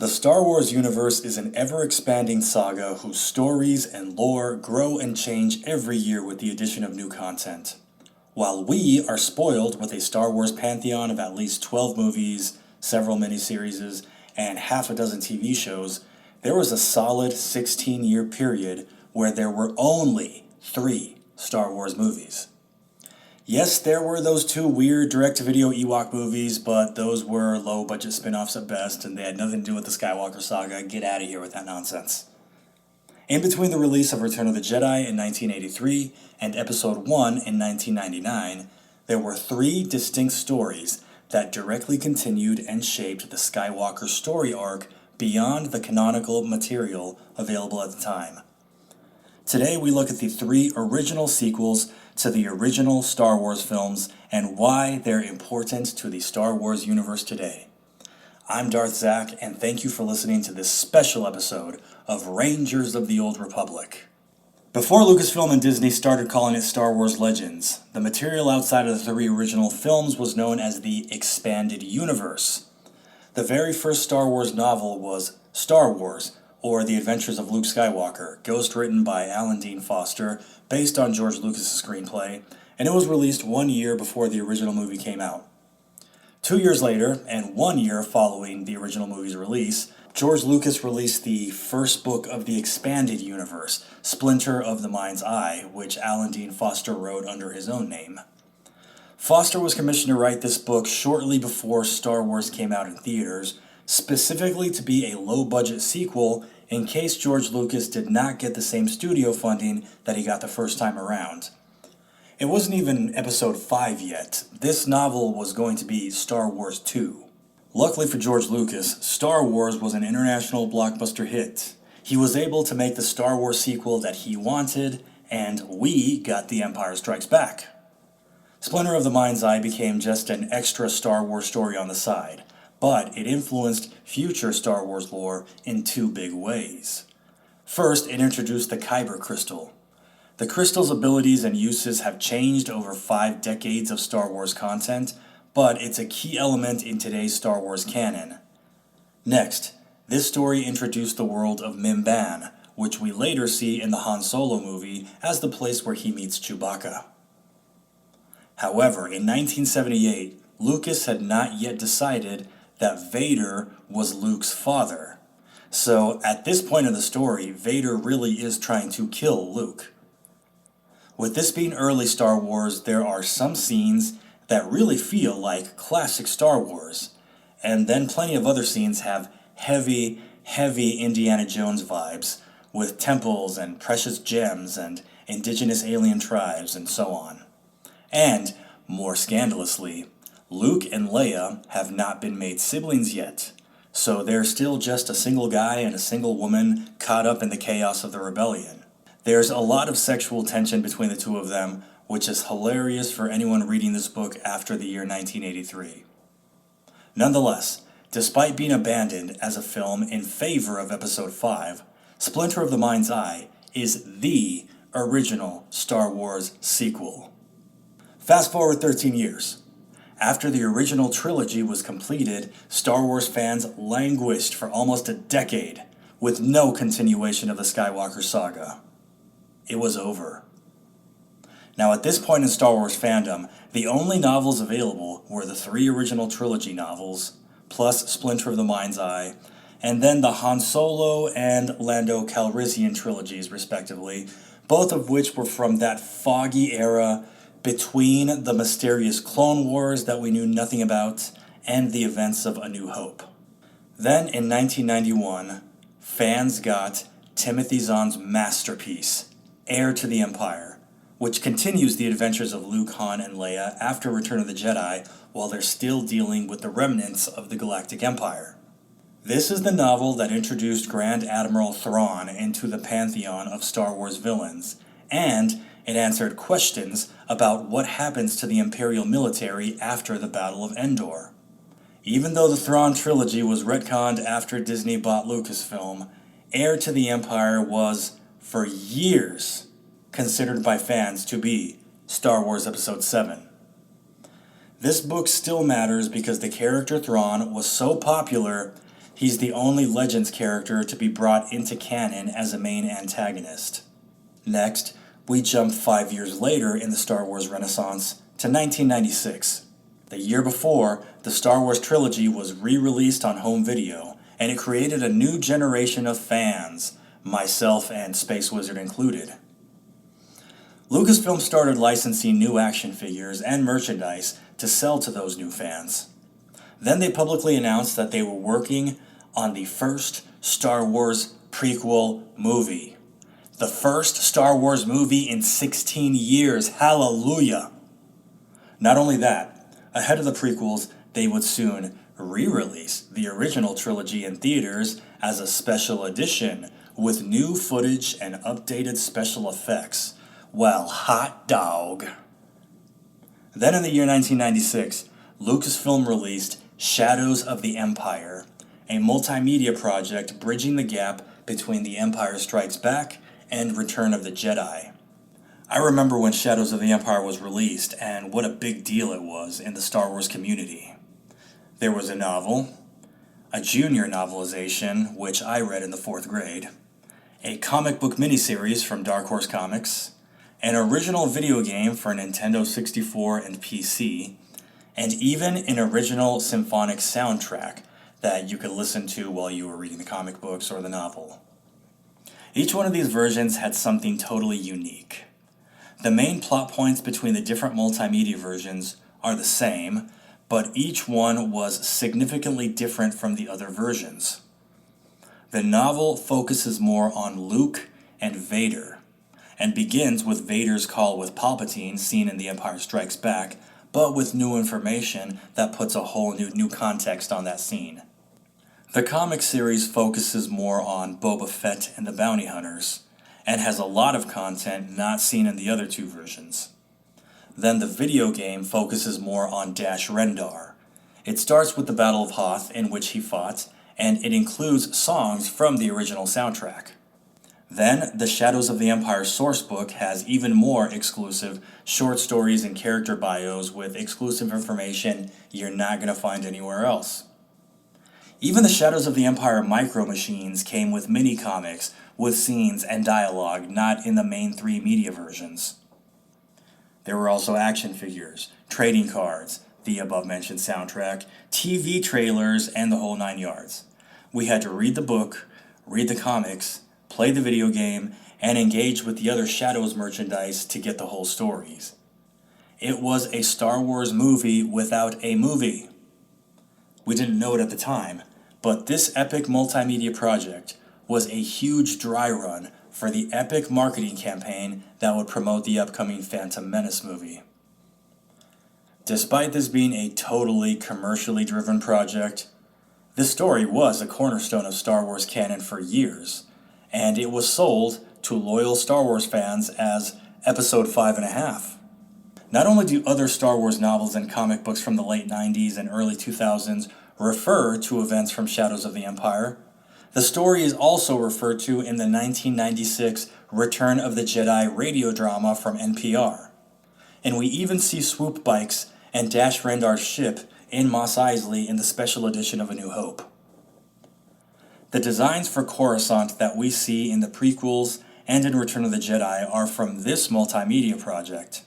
The Star Wars universe is an ever-expanding saga whose stories and lore grow and change every year with the addition of new content. While we are spoiled with a Star Wars pantheon of at least 12 movies, several miniseries, and half a dozen TV shows, there was a solid 16-year period where there were only 3 Star Wars movies. Yes, there were those 2 weird direct-to-video Ewok movies, but those were low-budget spin-offs at best, and they had nothing to do with the Skywalker saga. Get out of here with that nonsense. In between the release of Return of the Jedi in 1983 and Episode 1 in 1999, there were 3 distinct stories that directly continued and shaped the Skywalker story arc beyond the canonical material available at the time. Today we look at the 3 original sequels to the original Star Wars films and why they're important to the Star Wars universe today. I'm Darth Zach, and thank you for listening to this special episode of Rangers of the Old Republic. Before Lucasfilm and Disney started calling it Star Wars Legends, the material outside of the 3 original films was known as the Expanded Universe. The very first Star Wars novel was Star Wars, or The Adventures of Luke Skywalker, ghostwritten by Alan Dean Foster, based on George Lucas' screenplay, and it was released 1 year before the original movie came out. 2 years later, and 1 year following the original movie's release, George Lucas released the first book of the Expanded Universe, Splinter of the Mind's Eye, which Alan Dean Foster wrote under his own name. Foster was commissioned to write this book shortly before Star Wars came out in theaters, specifically to be a low-budget sequel in case George Lucas did not get the same studio funding that he got the first time around. It wasn't even Episode 5 yet. This novel was going to be Star Wars 2. Luckily for George Lucas, Star Wars was an international blockbuster hit. He was able to make the Star Wars sequel that he wanted, and we got The Empire Strikes Back. Splinter of the Mind's Eye became just an extra Star Wars story on the side, but it influenced future Star Wars lore in 2 big ways. First, it introduced the Kyber crystal. The crystal's abilities and uses have changed over 5 decades of Star Wars content, but it's a key element in today's Star Wars canon. Next, this story introduced the world of Mimban, which we later see in the Han Solo movie as the place where he meets Chewbacca. However, in 1978, Lucas had not yet decided that Vader was Luke's father. So, at this point in the story, Vader really is trying to kill Luke. With this being early Star Wars, there are some scenes that really feel like classic Star Wars, and then plenty of other scenes have heavy Indiana Jones vibes, with temples and precious gems and indigenous alien tribes and so on. And, more scandalously, Luke and Leia have not been made siblings yet, so they're still just a single guy and a single woman caught up in the chaos of the rebellion. There's a lot of sexual tension between the 2 of them, which is hilarious for anyone reading this book after the year 1983. Nonetheless, despite being abandoned as a film in favor of Episode 5, Splinter of the Mind's Eye is the original Star Wars sequel. Fast forward 13 years. After the original trilogy was completed, Star Wars fans languished for almost a decade, with no continuation of the Skywalker saga. It was over. Now at this point in Star Wars fandom, the only novels available were the 3 original trilogy novels, plus Splinter of the Mind's Eye, and then the Han Solo and Lando Calrissian trilogies respectively, both of which were from that foggy era between the mysterious Clone Wars that we knew nothing about and the events of A New Hope. Then in 1991, fans got Timothy Zahn's masterpiece, Heir to the Empire, which continues the adventures of Luke, Han, and Leia after Return of the Jedi while they're still dealing with the remnants of the Galactic Empire. This is the novel that introduced Grand Admiral Thrawn into the pantheon of Star Wars villains, and it answered questions about what happens to the Imperial military after the Battle of Endor. Even though the Thrawn trilogy was retconned after Disney bought Lucasfilm, Heir to the Empire was, for years, considered by fans to be Star Wars Episode 7. This book still matters because the character Thrawn was so popular, He's the only Legends character to be brought into canon as a main antagonist. Next, we jump 5 years later in the Star Wars Renaissance to 1996. The year before, the Star Wars trilogy was re-released on home video, and it created a new generation of fans, myself and Space Wizard included. Lucasfilm started licensing new action figures and merchandise to sell to those new fans. Then they publicly announced that they were working on the first Star Wars prequel movie. The first Star Wars movie in 16 years. Hallelujah! Not only that, ahead of the prequels, they would soon re-release the original trilogy in theaters as a special edition with new footage and updated special effects. Well, hot dog. Then in the year 1996, Lucasfilm released Shadows of the Empire, a multimedia project bridging the gap between The Empire Strikes Back and Return of the Jedi. I remember when Shadows of the Empire was released and what a big deal it was in the Star Wars community. There was a novel, a junior novelization, which I read in the 4th grade, a comic book miniseries from Dark Horse Comics, an original video game for Nintendo 64 and PC, and even an original symphonic soundtrack that you could listen to while you were reading the comic books or the novel. Each one of these versions had something totally unique. The main plot points between the different multimedia versions are the same, but each one was significantly different from the other versions. The novel focuses more on Luke and Vader, and begins with Vader's call with Palpatine seen in The Empire Strikes Back, but with new information that puts a whole new context on that scene. The comic series focuses more on Boba Fett and the Bounty Hunters, and has a lot of content not seen in the other two versions. Then the video game focuses more on Dash Rendar. It starts with the Battle of Hoth, in which he fought, and it includes songs from the original soundtrack. Then, the Shadows of the Empire sourcebook has even more exclusive short stories and character bios with exclusive information you're not going to find anywhere else. Even the Shadows of the Empire micro machines came with mini-comics with scenes and dialogue not in the main 3 media versions. There were also action figures, trading cards, the above-mentioned soundtrack, TV trailers, and the whole 9 yards. We had to read the book, read the comics, play the video game, and engage with the other Shadows merchandise to get the whole stories. It was a Star Wars movie without a movie. We didn't know it at the time, but this epic multimedia project was a huge dry run for the epic marketing campaign that would promote the upcoming Phantom Menace movie. Despite this being a totally commercially driven project, this story was a cornerstone of Star Wars canon for years, and it was sold to loyal Star Wars fans as Episode 5.5. Not only do other Star Wars novels and comic books from the late 90s and early 2000s refer to events from Shadows of the Empire, the story is also referred to in the 1996 Return of the Jedi radio drama from NPR. And we even see swoop bikes and Dash Rendar's ship in Mos Eisley in the special edition of A New Hope. The designs for Coruscant that we see in the prequels and in Return of the Jedi are from this multimedia project.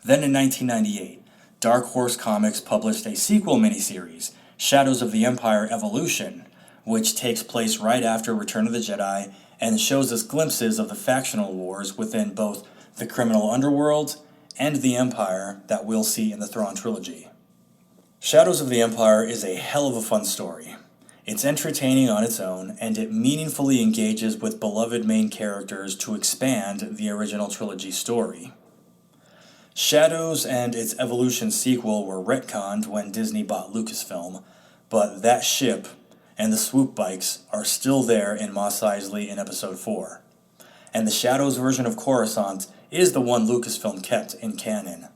Then in 1998, Dark Horse Comics published a sequel miniseries, Shadows of the Empire Evolution, which takes place right after Return of the Jedi and shows us glimpses of the factional wars within both the criminal underworld and the Empire that we'll see in the Thrawn trilogy. Shadows of the Empire is a hell of a fun story. It's entertaining on its own, and it meaningfully engages with beloved main characters to expand the original trilogy story. Shadows and its Evolution sequel were retconned when Disney bought Lucasfilm, but that ship and the swoop bikes are still there in Mos Eisley in Episode 4. And the Shadows version of Coruscant is the one Lucasfilm kept in canon.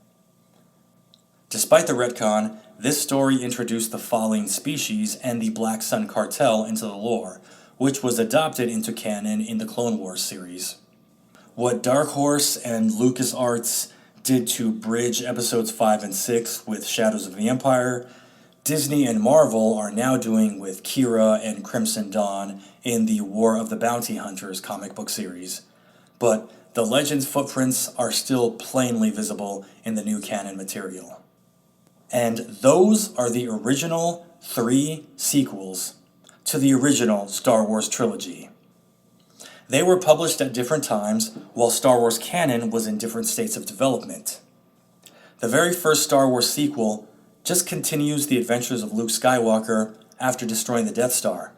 Despite the retcon, this story introduced the Falling Species and the Black Sun Cartel into the lore, which was adopted into canon in the Clone Wars series. What Dark Horse and LucasArts did to bridge Episodes 5 and 6 with Shadows of the Empire, Disney and Marvel are now doing with Kira and Crimson Dawn in the War of the Bounty Hunters comic book series. But the Legends footprints are still plainly visible in the new canon material. And those are the original 3 sequels to the original Star Wars trilogy. They were published at different times while Star Wars canon was in different states of development. The very first Star Wars sequel just continues the adventures of Luke Skywalker after destroying the Death Star,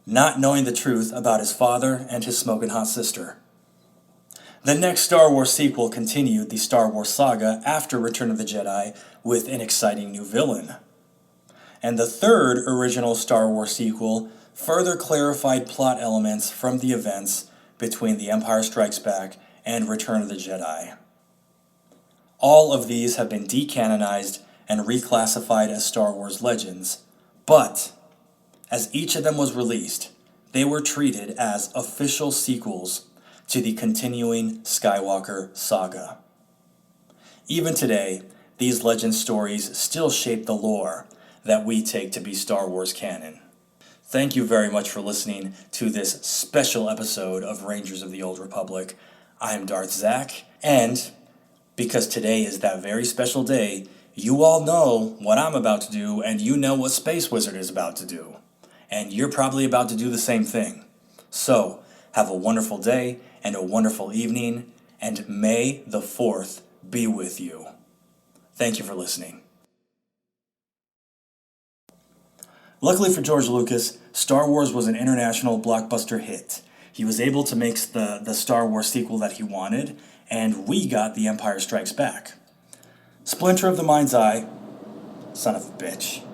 not knowing the truth about his father and his smoking hot sister. The next Star Wars sequel continued the Star Wars saga after Return of the Jedi with an exciting new villain. And the third original Star Wars sequel further clarified plot elements from the events between The Empire Strikes Back and Return of the Jedi. All of these have been decanonized and reclassified as Star Wars Legends, but as each of them was released, they were treated as official sequels to the continuing Skywalker saga. Even today, these legend stories still shape the lore that we take to be Star Wars canon. Thank you very much for listening to this special episode of Rangers of the Old Republic. I'm Darth Zach, and because today is that very special day, you all know what I'm about to do, and you know what Space Wizard is about to do. And you're probably about to do the same thing. So, have a wonderful day and a wonderful evening, and may the 4th be with you. Thank you for listening. Luckily for George Lucas, Star Wars was an international blockbuster hit. He was able to make the Star Wars sequel that he wanted, and we got The Empire Strikes Back. Splinter of the Mind's Eye, son of a bitch.